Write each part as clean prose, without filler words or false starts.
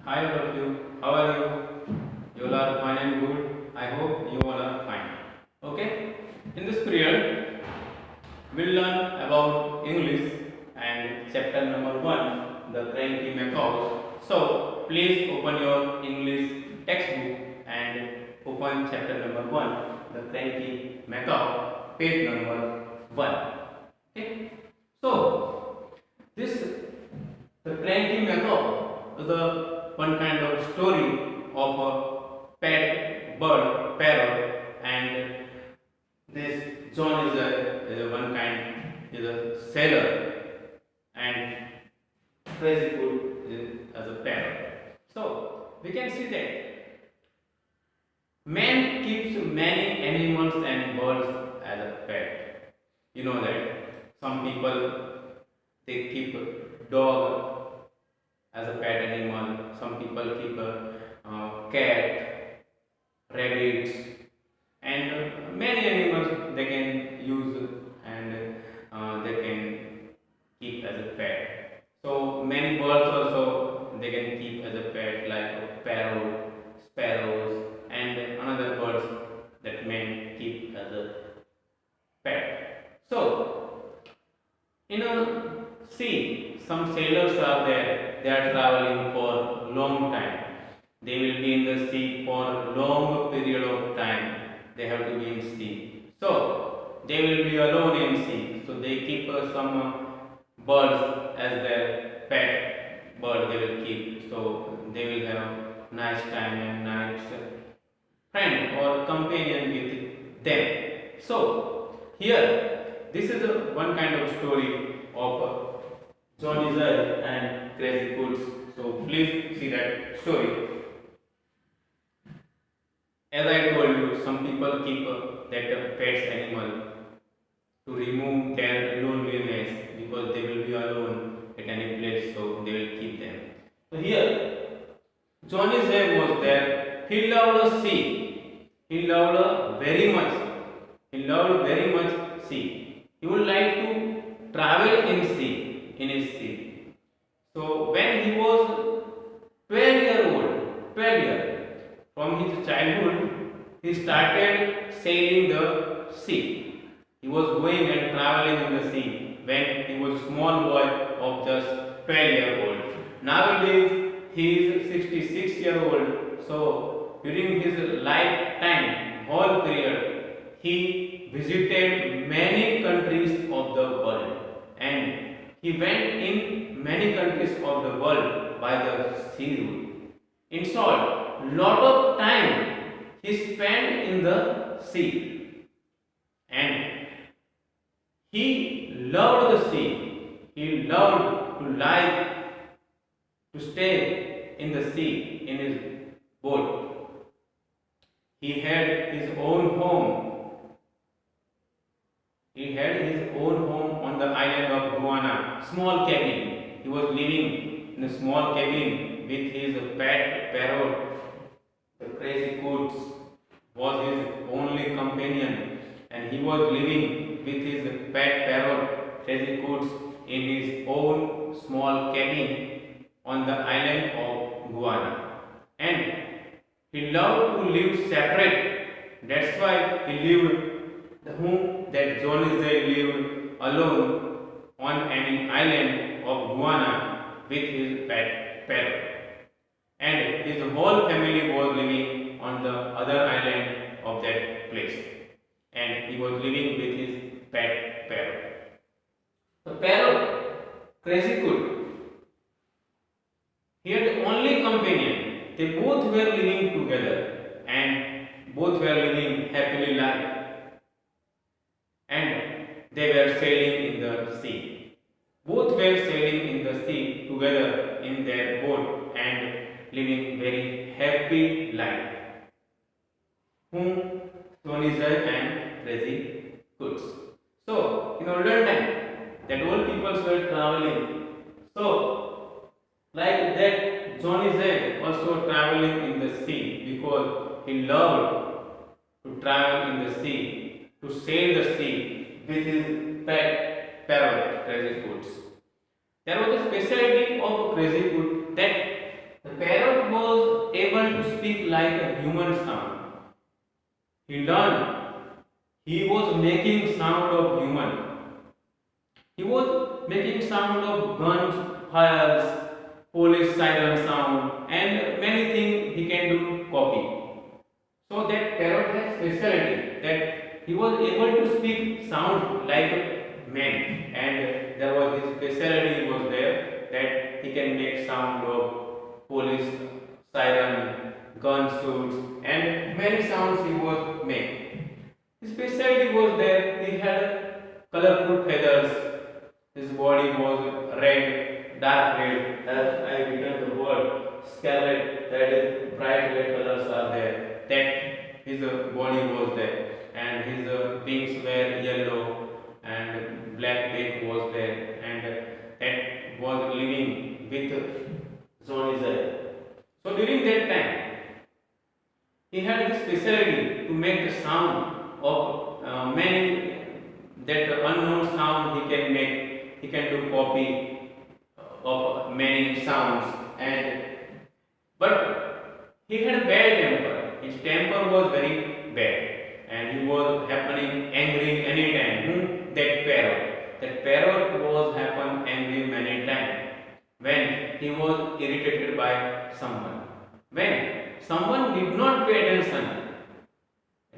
Hi all of you, how are you? You all are fine and good. I hope you all are fine. Okay, in this period, we'll learn about English and chapter number 1, the Cranky Macaw. So, please open your English textbook and open chapter number 1, the Cranky Macaw, page number 1. Okay, so this the Cranky Macaw is a one kind of story of a pet bird, parrot, and this John is a one kind is a sailor, and crazy good is as a parrot. So we can see that man keeps many animals and birds as a pet. You know that some people they keep a dog as a pet animal. Some people keep a cat, rabbits, and many animals they can use and they can keep as a pet. So many birds also they can keep as a pet like parrot, sparrows, and another birds that men keep as a pet. So in a sea, some sailors are there. They are traveling for long time. They will be in the sea for long period of time. They have to be in sea. So they will be alone in sea. So they keep some birds as their pet bird. They will keep. So they will have nice time and nice friend or companion with them. So here this is one kind of story of Johnny Zed and Crazy Goods. So please see that story. As I told you, some people keep that pets animal to remove their loneliness because they will be alone at any place, so they will keep them. So here, Johnny Zeb was there. He loved the sea. He loved very much. He loved very much sea. He would like to travel in sea, in his sea. So when he was 12 year, from his childhood, he started sailing the sea. He was going and traveling in the sea when he was a small boy of just 12-year-old. Nowadays, he is 66-year-old. So during his lifetime, whole period, he visited many countries of the world, and he went in many countries of the world by the sea route. In short, lot of time he spent in the sea, and he loved the sea. He loved to stay in the sea in his boat. He had his own home. He had his own home on the island of Guyana, small cabin. He was living in a small cabin with his pet parrot. The crazy goods was his only companion, and he was living with his pet parrot, crazy goods, in his own small cabin on the island of Guyana. And he loved to live separate. That's why he lived the home that John is there lived alone on an island of Guyana with his pet parrot, and his whole family was living on the other island of that place, and he was living with his pet parrot. The parrot, crazy good, he had only companion. They both were living together, and both were living happily life, and they were sailing in the sea. Both were sailing in the sea together in their boat and living very happy life. Whom Tony Zed and Crazy Goods. So in olden time, that old peoples were traveling. So like that, Johnny Zed also traveling in the sea because he loved to travel in the sea, to sail the sea with his pet parrot, Crazy Goods. There was a specialty of Crazy Good that The parrot was able to speak like a human sound. He learned he was making sound of human. He was making sound of guns, fires, police siren sound, and many things he can do copy. So that parrot has specialty that he was able to speak sound like man, and there was his specialty was there that he can make sound of police siren, gun shoots, and many sounds he was make. His specialty was there. He had colorful feathers. His body was red, dark red. As I written the word scarlet, that is bright red colors are there. That his body was there, and his wings were yellow, and black beak was there, and that was living with Johnny Zay. So during that time, he had the specialty to make the sound of many that unknown sound he can make. He can do copy of many sounds, and but he had a bad temper. His temper was very bad, and he was happening angry anytime. That parrot. That parrot was happen angry many times when he was irritated by someone. When someone did not pay attention,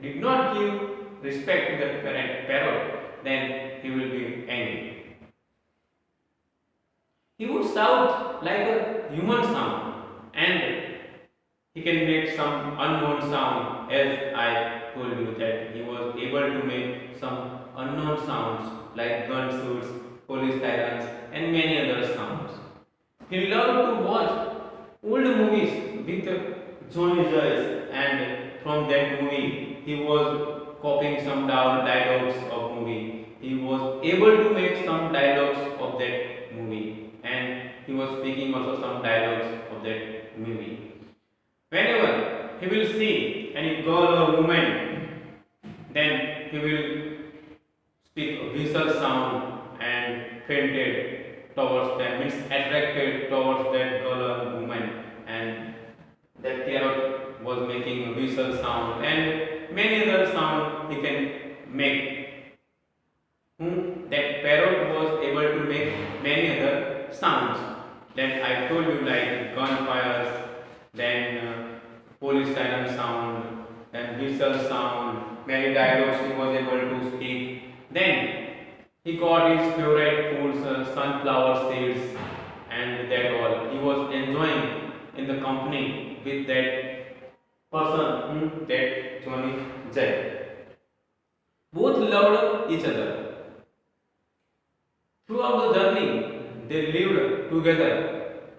did not give respect to the parrot, then he will be angry. He would shout like a human sound, and he can make some unknown sound, as I told you that he was able to make some unknown sounds like gun shoots, police sirens, and many other sounds. He loved to watch old movies with Johnny Joyce, and from that movie he was copying some dialogues of movie. He was able to make some dialogues of that movie, and he was speaking also some dialogues of that movie. Whenever he will see any girl or woman, then he will speak a whistle sound and fainted towards them, means attracted towards that girl or woman, and that parrot was making a whistle sound and many other sound he can make. That parrot was able to make many other sounds. Then I told you like gunfires, then police siren sound, then whistle sound, many dialogues he was able to speak. Then he got his favorite foods, sunflower seeds, and that all. He was enjoying in the company with that person, that Johnny J. Both loved each other. Throughout the journey, they lived together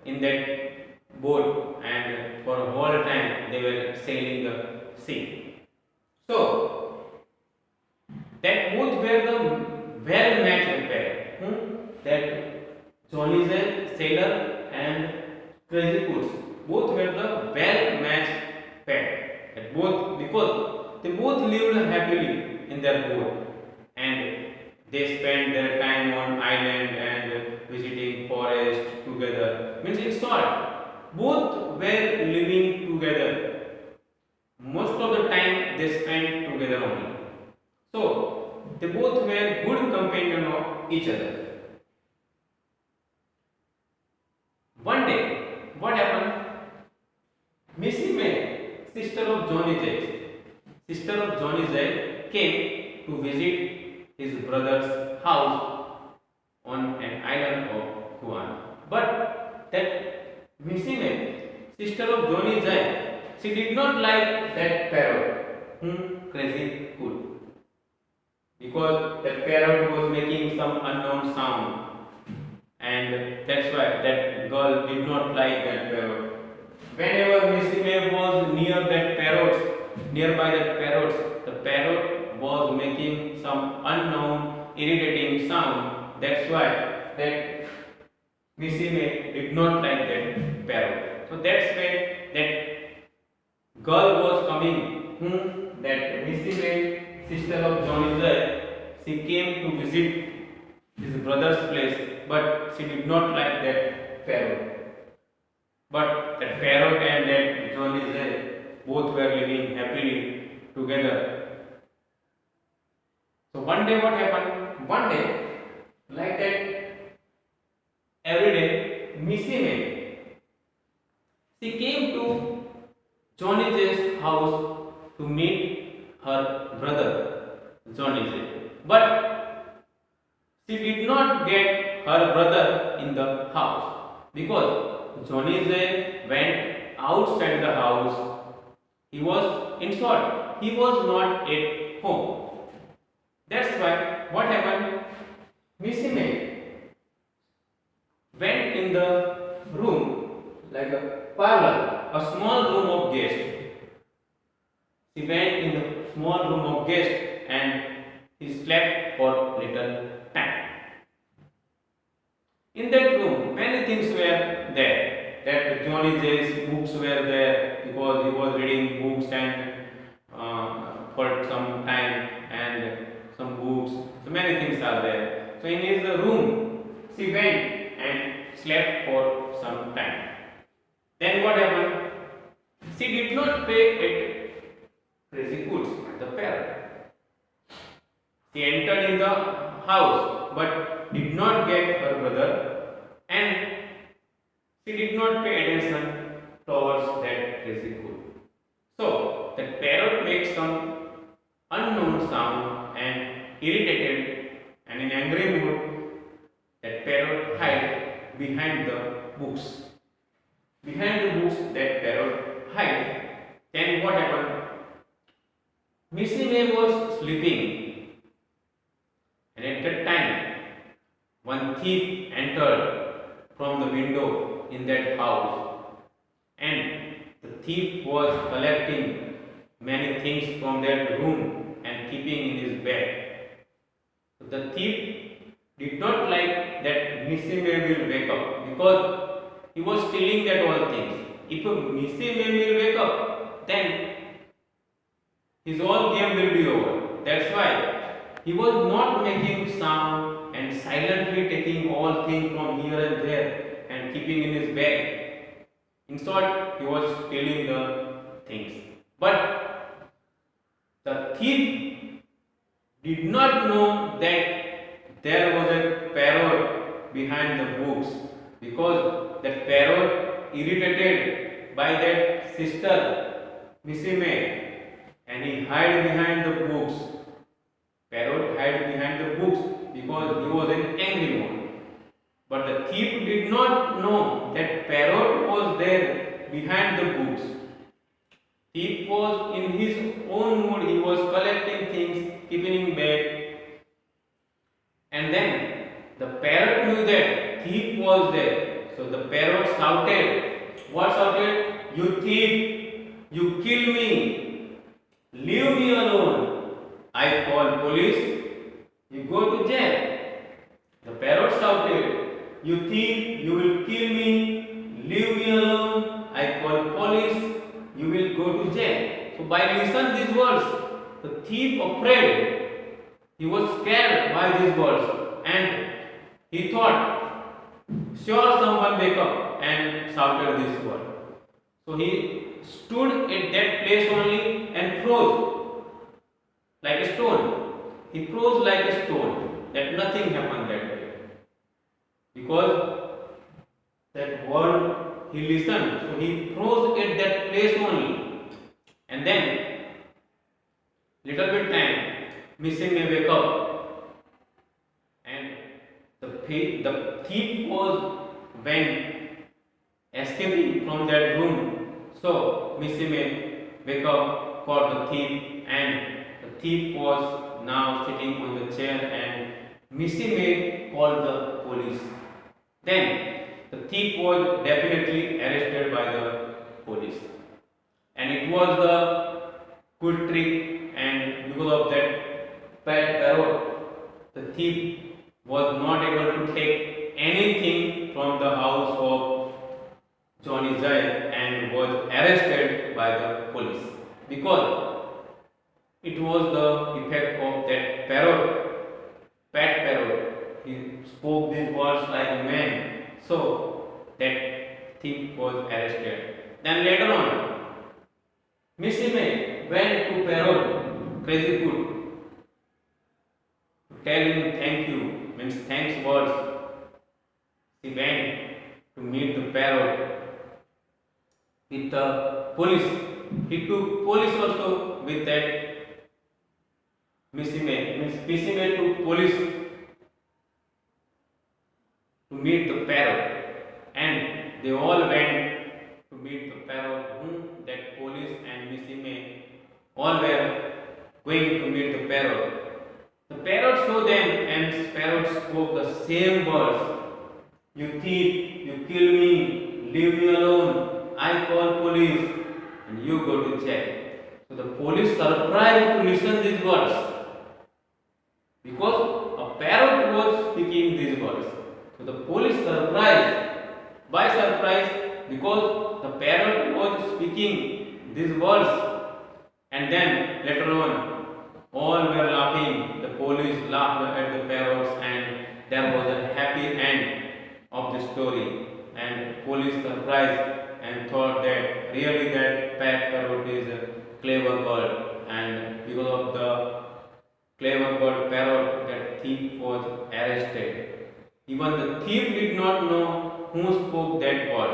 in that boat, and for a whole time they were sailing the sea. So that both were the well-matched pair. That Johnny J, sailor, and Crazy Puss, both were the well-matched pair. That both, because they both lived happily in their boat, and they spent their time on island and visiting forest together. Means in short, both were living together. Most of the time they spent together only. So they both were good companion of each other. One day, what happened? Missy May, sister of Johnny J, came to visit his brother's house on an island of Guam. But that Missy May, sister of Johnny J, she did not like that parrot, Crazy Cool, because that parrot was making some unknown sound, and that's why that girl did not like that parrot. Whenever Missy May was nearby that parrot, the parrot was making some unknown irritating sound. That's why that Missy May did not like that parrot. So that's why that girl was coming. That Missy May, sister of Johnny J, she came to visit his brother's place, but she did not like that parrot. But that that parrot and that Johnny Jay both were living happily together. So one day what happened? One day, like that, every day, Missy May, she came to Johnny Jay's house to meet her brother, Johnny Jay. But she did not get her brother in the house because Johnny Jay went outside the house. He was, in short, he was not at home. That's why what happened? Missy May went in the room like a parlor, a small room of guests. She went in the small room of guests and he slept for little time. In that room, many things were there. That Johnny Jay's books were there because he was reading books and for some time and some books. So many things are there. So in his room, she went and slept for some time. Then what happened? She did not pay it crazy goods, the parrot. She entered in the house but did not get her brother and she did not pay attention towards that crazy good. So that parrot makes some unknown sound and irritated and in angry mood that parrot hid behind the books. Behind the books that parrot hid. Then what happened? Missy May was sleeping and at that time one thief entered from the window in that house and the thief was collecting many things from that room and keeping in his bag. So the thief did not like that Missy May will wake up because he was stealing that all things. If Missy May will wake up, then his whole game will be over. That's why he was not making sound and silently taking all things from here and there and keeping in his bag. In short, he was stealing the things. But the thief did not know that there was a parrot behind the books because that parrot irritated by that sister Missy May and he hid behind the books. Parrot hid behind the books because he was in angry mood. But the thief did not know that parrot was there behind the books. Thief was in his own mood, he was collecting things, keeping in bag. And then the parrot knew that thief was there. So the parrot shouted. What shouted? You thief! You kill me! Leave me alone! I call police. You go to jail. The parrot shouted. You thief! You will kill me! Leave me alone! I call police. You will go to jail. So by listening these words, the thief afraid. He was scared by these words and he thought, sure someone wake up and shouted this word. So he stood at that place only and froze like a stone. He froze like a stone. That nothing happened that day. Because that word he listened. So he froze at that place only. And then little bit time, Missy May wake up and the thief was when escaping from that room. So Missy May wake up for the thief and the thief was now sitting on the chair and Missy May called the police. Then the thief was definitely arrested by the police. And it was the good trick and because of that pet parrot, the thief was not able to take anything from the house of Johnny Jay and was arrested by the police because it was the effect of that pet parrot. He spoke these words like a man, so that thief was arrested Then later on, Missy May went to Parrot, Crazy Good, to tell him thank you, means thanks words. She went to meet the parrot with the police. He took police also with that Missy May. Means Missy May took police to meet the parrot, and they all went to meet the parrot, whom that police and Missy May all were going to meet the parrot. The parrot saw them, and parrot spoke the same words. You thief, you kill me, leave me alone, I call police, and you go to jail. So the police surprised to listen these words, because a parrot was speaking these words. So the police surprised, by surprise, because the parrot was speaking these words, and then later on, all were laughing. The police laughed at the parrots, and there was a happy end of the story. And police surprised and thought that really that pet parrot is a clever bird, and because of the clever bird parrot, that thief was arrested. Even the thief did not know who spoke that word,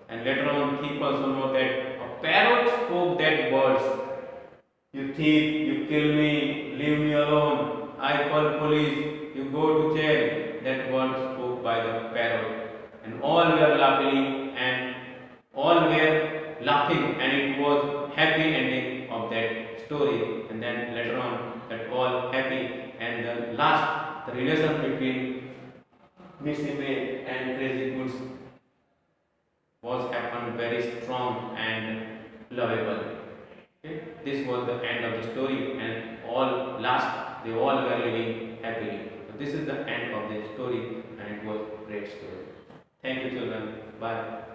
and later on thief also know that a parrot spoke that words. You thief, you kill me, leave me alone, I call police, you go to jail. That word spoke by the parrot. And all were laughing, and it was happy ending of that story. And then later on, that all happy, and the last, the relation between Missy May and Crazy Goods was happened very strong and lovable. Okay? This was the end of the story, and all last they all were living happily. So this is the end of the story, and it was a great story. Thank you, children. Bye.